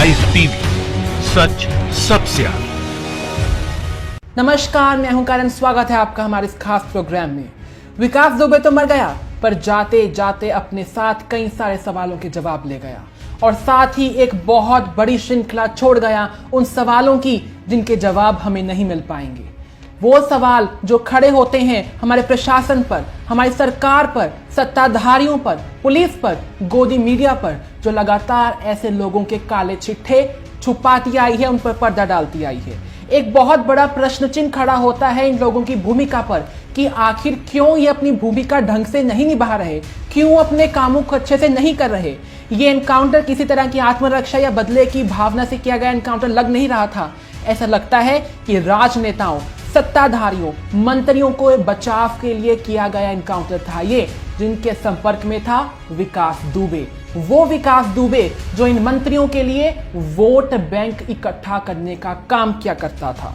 Live TV, सच सबसे आगे। नमस्कार, मैं हूं करण। स्वागत है आपका हमारे इस खास प्रोग्राम में। विकास दुबे तो मर गया, पर जाते जाते अपने साथ कई सारे सवालों के जवाब ले गया और साथ ही एक बहुत बड़ी श्रृंखला छोड़ गया उन सवालों की जिनके जवाब हमें नहीं मिल पाएंगे। वो सवाल जो खड़े होते हैं हमारे प्रशासन पर, हमारी सरकार पर, सत्ताधारियों पर, पुलिस पर, गोदी मीडिया पर, जो लगातार ऐसे लोगों के काले चिट्ठे छुपाती आई है, उन पर पर्दा डालती आई है। एक बहुत बड़ा प्रश्न चिन्ह खड़ा होता है इन लोगों की भूमिका पर कि आखिर क्यों ये अपनी भूमिका ढंग से नहीं निभा रहे, क्यों अपने कामों को अच्छे से नहीं कर रहे। ये एनकाउंटर किसी तरह की आत्मरक्षा या बदले की भावना से किया गया एनकाउंटर लग नहीं रहा था। ऐसा लगता है कि राजनेताओं, सत्ताधारियों, मंत्रियों को बचाव के लिए किया गया एनकाउंटर था ये, जिनके संपर्क में था विकास दुबे। वो विकास दुबे जो इन मंत्रियों के लिए वोट बैंक इकट्ठा करने का काम किया करता था,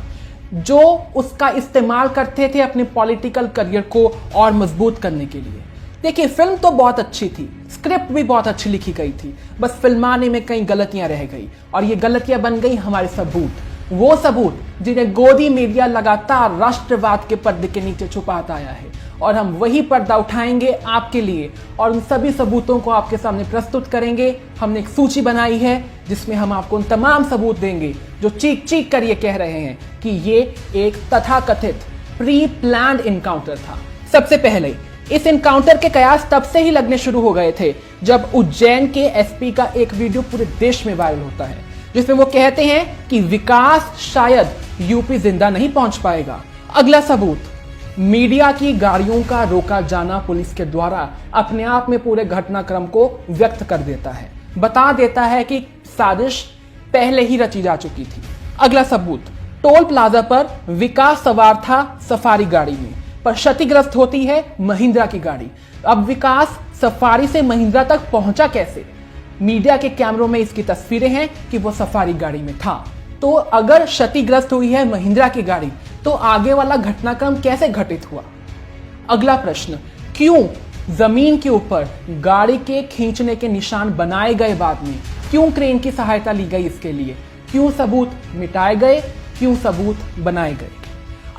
जो उसका इस्तेमाल करते थे अपने पॉलिटिकल करियर को और मजबूत करने के लिए। देखिए, फिल्म तो बहुत अच्छी थी, स्क्रिप्ट भी बहुत अच्छी लिखी गई थी, बस फिल्माने में कई गलतियां रह गई और ये गलतियां बन गई हमारे सबूत। वो सबूत जिन्हें गोदी मीडिया लगातार राष्ट्रवाद के पर्दे के नीचे छुपाता आया है, और हम वही पर्दा उठाएंगे आपके लिए और उन सभी सबूतों को आपके सामने प्रस्तुत करेंगे। हमने एक सूची बनाई है जिसमें हम आपको उन तमाम सबूत देंगे जो चीख चीख कर ये कह रहे हैं कि ये एक तथाकथित प्री प्लान्ड इनकाउंटर था। सबसे पहले इस इनकाउंटर के कयास तब से ही लगने शुरू हो गए थे जब उज्जैन के एसपी का एक वीडियो पूरे देश में वायरल होता है, जिसमें वो कहते हैं कि विकास शायद यूपी जिंदा नहीं पहुंच पाएगा। अगला सबूत, मीडिया की गाड़ियों का रोका जाना पुलिस के द्वारा अपने आप में पूरे घटनाक्रम को व्यक्त कर देता है, बता देता है कि साजिश पहले ही रची जा चुकी थी। अगला सबूत, टोल प्लाजा पर विकास सवार था सफारी गाड़ी में, पर क्षतिग्रस्त होती है महिंद्रा की गाड़ी। अब विकास सफारी से महिंद्रा तक पहुंचा कैसे? मीडिया के कैमरों में इसकी तस्वीरें हैं कि वो सफारी गाड़ी में था। तो अगर क्षतिग्रस्त हुई है महिंद्रा की गाड़ी, तो आगे वाला घटनाक्रम कैसे घटित हुआ? अगला प्रश्न, क्यों जमीन के ऊपर गाड़ी के खींचने के निशान बनाए गए? बाद में क्यों क्रेन की सहायता ली गई इसके लिए? क्यों सबूत मिटाए गए? क्यों सबूत बनाए गए?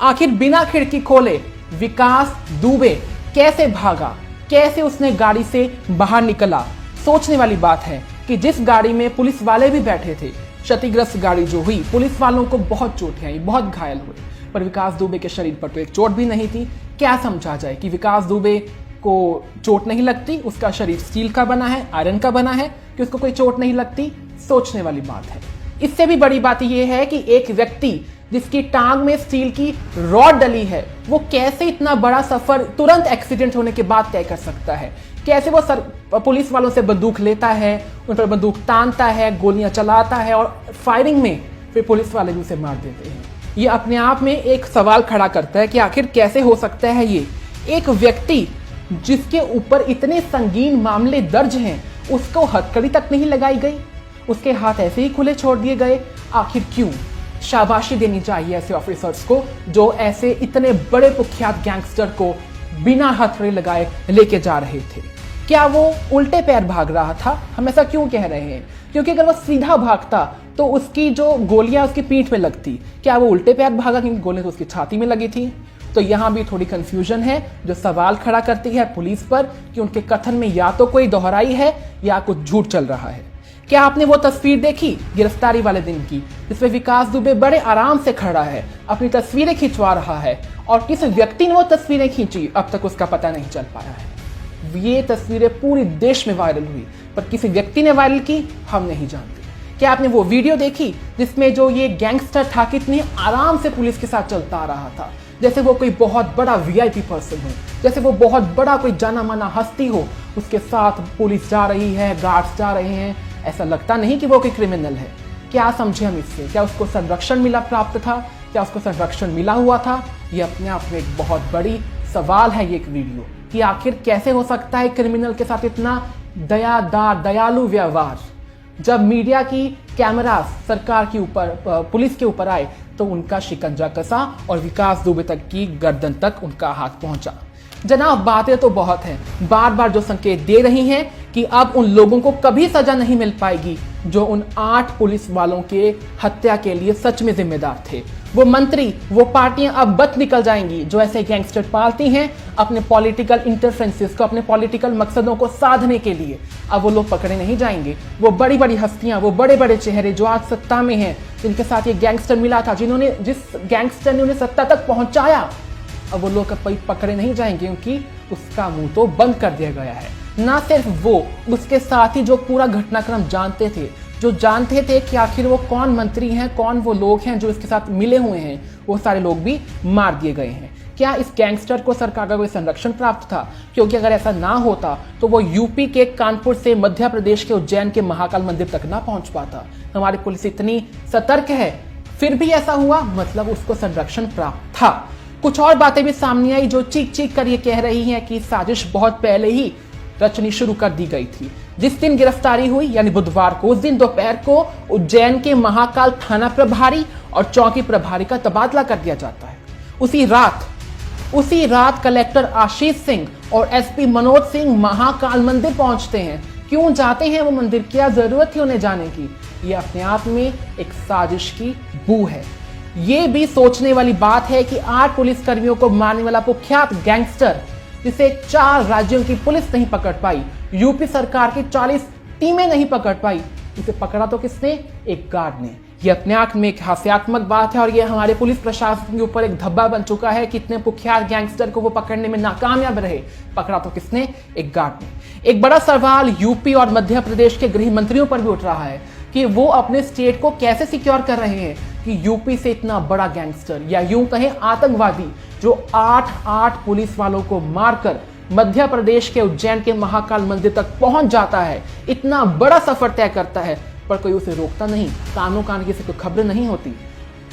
आखिर बिना खिड़की खोले विकास दुबे कैसे भागा? कैसे उसने गाड़ी से बाहर निकला? सोचने वाली बात है कि जिस गाड़ी में पुलिस वाले भी बैठे थे, क्षतिग्रस्त गाड़ी जो हुई, पुलिस वालों को बहुत चोटें आई, बहुत घायल हुए, पर विकास दुबे के शरीर पर तो एक चोट भी नहीं थी। क्या समझा जाए कि विकास दुबे को चोट नहीं लगती? उसका शरीर स्टील का बना है, आयरन का बना है, कि उसको कोई चोट नहीं लगती? सोचने वाली बात है। इससे भी बड़ी बात यह है कि एक व्यक्ति जिसकी टांग में स्टील की रॉड डली है, वो कैसे इतना बड़ा सफर तुरंत एक्सीडेंट होने के बाद तय कर सकता है? कैसे वो पुलिस वालों से बंदूक लेता है, उन पर बंदूक तानता है, गोलियां चलाता है और फायरिंग में फिर पुलिस वाले भी उसे मार देते हैं? ये अपने आप में एक सवाल खड़ा करता है कि आखिर कैसे हो सकता है ये? एक व्यक्ति जिसके ऊपर इतने संगीन मामले दर्ज हैं, उसको हथकड़ी तक नहीं लगाई गई, उसके हाथ ऐसे ही खुले छोड़ दिए गए। आखिर क्यों? शाबाशी देनी चाहिए ऐसे ऑफिसर्स को जो ऐसे इतने बड़े कुख्यात गैंगस्टर को बिना हथकड़ी लगाए लेके जा रहे थे। क्या वो उल्टे पैर भाग रहा था? हम ऐसा क्यों कह रहे हैं? क्योंकि अगर वो सीधा भागता तो उसकी जो गोलियां उसकी पीठ में लगती। क्या वो उल्टे पैर भागा क्योंकि गोलियां तो उसकी छाती में लगी थी? तो यहां भी थोड़ी कंफ्यूजन है जो सवाल खड़ा करती है पुलिस पर कि उनके कथन में या तो कोई दोहराई है या कुछ झूठ चल रहा है। क्या आपने वो तस्वीर देखी गिरफ्तारी वाले दिन की, जिसमें विकास दुबे बड़े आराम से खड़ा है, अपनी तस्वीरें खिंचवा रहा है, और किस व्यक्ति ने वो तस्वीरें खींची अब तक उसका पता नहीं चल पाया है। ये तस्वीरें पूरे देश में वायरल हुई, पर किसी व्यक्ति ने वायरल की हम नहीं जानते। क्या आपने वो वीडियो देखी जिसमें जो ये गैंगस्टर था कितने आराम से पुलिस के साथ चलता आ रहा था, जैसे वो कोई बहुत बड़ा वीआईपी पर्सन हो, जैसे वो बहुत बड़ा कोई जाना माना हस्ती हो, उसके साथ पुलिस जा रही है, गार्ड्स जा रहे हैं। ऐसा लगता नहीं कि वो कोई क्रिमिनल है। क्या समझे हम इससे? क्या उसको संरक्षण मिला प्राप्त था? क्या उसको संरक्षण मिला हुआ था? ये अपने आप में एक बहुत बड़ी सवाल है ये एक वीडियो, कि आखिर कैसे हो सकता है क्रिमिनल के साथ इतना दयालु व्यवहार? जब मीडिया की कैमरा सरकार के ऊपर, पुलिस के ऊपर आए, तो उनका शिकंजा कसा और विकास दुबे तक की गर्दन तक उनका हाथ पहुंचा। जनाब, बातें तो बहुत हैं, बार बार जो संकेत दे रही हैं कि अब उन लोगों को कभी सजा नहीं मिल पाएगी जो उन 8 पुलिस वालों के हत्या के लिए सच में जिम्मेदार थे। वो मंत्री, वो पार्टियां अब बच निकल जाएंगी जो ऐसे गैंगस्टर पालती हैं अपने पॉलिटिकल इंटरफेरेंसेस को, अपने पॉलिटिकल मकसदों को साधने के लिए। अब वो लोग पकड़े नहीं जाएंगे। वो बड़ी बड़ी हस्तियां, वो बड़े बड़े चेहरे जो आज सत्ता में हैं, जिनके साथ ये गैंगस्टर मिला था, जिस गैंगस्टर ने उन्हें सत्ता तक पहुंचाया, अब वो लोग पकड़े नहीं जाएंगे क्योंकि उसका मुंह तो बंद कर दिया गया है। ना सिर्फ वो, उसके साथ ही जो पूरा घटनाक्रम जानते थे, जो जानते थे कि आखिर वो कौन मंत्री हैं, कौन वो लोग हैं जो इसके साथ मिले हुए हैं, वो सारे लोग भी मार दिए गए हैं। क्या इस गैंगस्टर को सरकार का कोई संरक्षण प्राप्त था? क्योंकि अगर ऐसा ना होता तो वो यूपी के कानपुर से मध्य प्रदेश के उज्जैन के महाकाल मंदिर तक ना पहुंच पाता। हमारी पुलिस इतनी सतर्क है, फिर भी ऐसा हुआ, मतलब उसको संरक्षण प्राप्त था। कुछ और बातें भी सामने आई जो चीख चीख कर ये कह रही हैं कि साजिश बहुत पहले ही रचनी शुरू कर दी गई थी। जिस दिन गिरफ्तारी हुई यानी बुधवार को, उस दिन दोपहर को उज्जैन के महाकाल थाना प्रभारी और चौकी प्रभारी का तबादला कर दिया जाता है। उसी रात कलेक्टर आशीष सिंह और एसपी मनोज सिंह महाकाल मंदिर पहुंचते हैं। क्यों जाते हैं वो मंदिर, क्या जरूरत थी उन्हें जाने की? ये अपने आप में एक साजिश की बू है। ये भी सोचने वाली बात है कि 8 पुलिसकर्मियों को मारने वाला कुख्यात गैंगस्टर, जिसे 4 राज्यों की पुलिस नहीं पकड़ पाई, यूपी सरकार की 40 टीमें नहीं पकड़ पाई, इसे पकड़ा तो किसने? एक गार्ड ने। ये अपने आप में एक हास्यात्मक बात है और ये हमारे पुलिस प्रशासन के ऊपर एक धब्बा बन चुका है कि इतने कुख्यात गैंगस्टर को वो पकड़ने में नाकामयाब रहे। पकड़ा तो किसने? एक गार्ड ने। एक बड़ा सवाल यूपी और मध्य प्रदेश के गृह मंत्रियों पर भी उठ रहा है कि वो अपने स्टेट को कैसे सिक्योर कर रहे हैं कि यूपी से इतना बड़ा गैंगस्टर या यूं कहें आतंकवादी जो 8 पुलिस वालों को मारकर मध्य प्रदेश के उज्जैन के महाकाल मंदिर तक पहुंच जाता है, इतना बड़ा सफर तय करता है, पर कोई उसे रोकता नहीं, कानों कान किसी को खबर नहीं होती।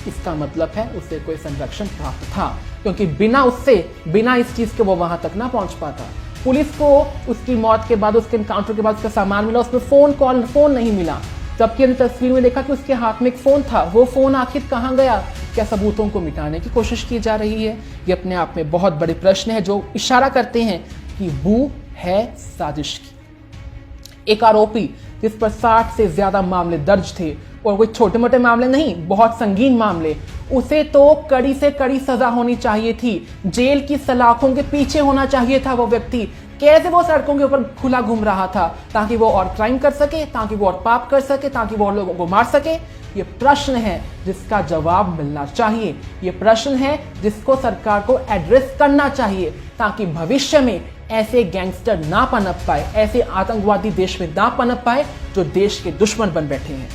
इसका मतलब है उसे कोई संरक्षण प्राप्त था, क्योंकि बिना इस चीज के वो वहां तक ना पहुंच पाता। पुलिस को उसकी मौत के बाद, उसके एनकाउंटर के बाद उसका सामान मिला, उसमें फोन नहीं मिला। जबकि हमने तस्वीर में देखा कि उसके हाथ में एक फोन था। वो फोन आखिर कहां गया? क्या सबूतों को मिटाने की कोशिश की जा रही है? ये अपने आप में बहुत बड़े प्रश्न है जो इशारा करते हैं कि बू है साजिश की। एक आरोपी जिस पर 60 से ज्यादा मामले दर्ज थे, और कोई छोटे मोटे मामले नहीं, बहुत संगीन मामले, उसे तो कड़ी से कड़ी सजा होनी चाहिए थी। जेल की सलाखों के पीछे होना चाहिए था वो व्यक्ति। कैसे वो सड़कों के ऊपर खुला घूम रहा था ताकि वो और क्राइम कर सके, ताकि वो और पाप कर सके, ताकि वो और लोगों को मार सके? ये प्रश्न है जिसका जवाब मिलना चाहिए। ये प्रश्न है जिसको सरकार को एड्रेस करना चाहिए, ताकि भविष्य में ऐसे गैंगस्टर ना पनप पाए, ऐसे आतंकवादी देश में ना पनप पाए जो देश के दुश्मन बन बैठे हैं।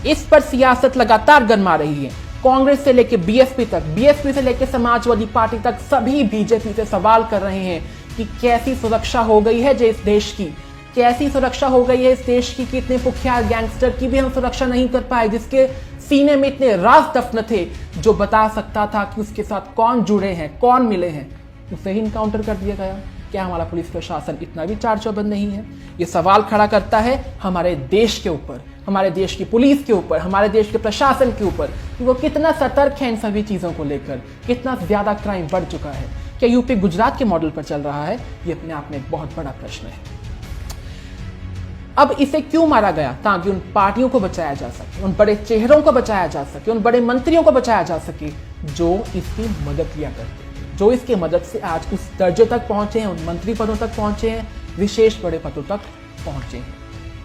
इस पर सियासत लगातार गरमा रही है। कांग्रेस से लेकर बीएसपी तक, बीएसपी से लेकर समाजवादी पार्टी तक, सभी बीजेपी से सवाल कर रहे हैं कि कैसी सुरक्षा हो गई है इस देश की, कैसी सुरक्षा हो गई है इस देश की कि इतने कुख्यात गैंगस्टर की भी हम सुरक्षा नहीं कर पाए, जिसके सीने में इतने राज दफन थे, जो बता सकता था कि उसके साथ कौन जुड़े हैं, कौन मिले हैं, उसे ही इनकाउंटर कर दिया गया। क्या हमारा पुलिस प्रशासन इतना भी चार चौबंद नहीं है? ये सवाल खड़ा करता है हमारे देश के ऊपर, हमारे देश की पुलिस के ऊपर, हमारे देश के प्रशासन के ऊपर कि वो कितना सतर्क है इन सभी चीजों को लेकर, कितना ज्यादा क्राइम बढ़ चुका है। क्या यूपी गुजरात के मॉडल पर चल रहा है? ये अपने आप में एक बहुत बड़ा प्रश्न है। अब इसे क्यों मारा गया? ताकि उन पार्टियों को बचाया जा सके, उन बड़े चेहरों को बचाया जा सके, उन बड़े मंत्रियों को बचाया जा सके जो इसकी मदद लिया करते हैं, जो इसकी मदद से आज उस दर्जे तक पहुंचे हैं, उन मंत्री पदों तक पहुंचे हैं, विशेष बड़े पदों तक पहुंचे हैं।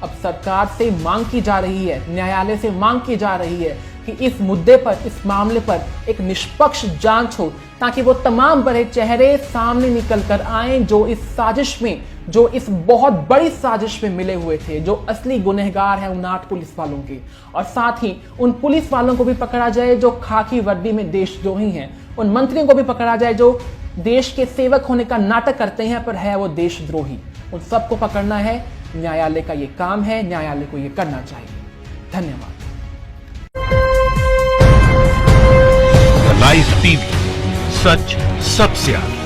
अब सरकार से मांग की जा रही है, न्यायालय से मांग की जा रही है कि इस मुद्दे पर, इस मामले पर एक निष्पक्ष जांच हो, ताकि वो तमाम बड़े चेहरे सामने निकल कर आए जो इस साजिश में, जो इस बहुत बड़ी साजिश में मिले हुए थे, जो असली गुनहगार हैं उन 8 पुलिस वालों के, और साथ ही उन पुलिस वालों को भी पकड़ा जाए जो खाकी वर्दी में देशद्रोही हैं, उन मंत्रियों को भी पकड़ा जाए जो देश के सेवक होने का नाटक करते हैं पर है वो देशद्रोही। उन सबको पकड़ना है, न्यायालय का ये काम है, न्यायालय को ये करना चाहिए। धन्यवाद। लाइव टीवी, सच सबसे आगे।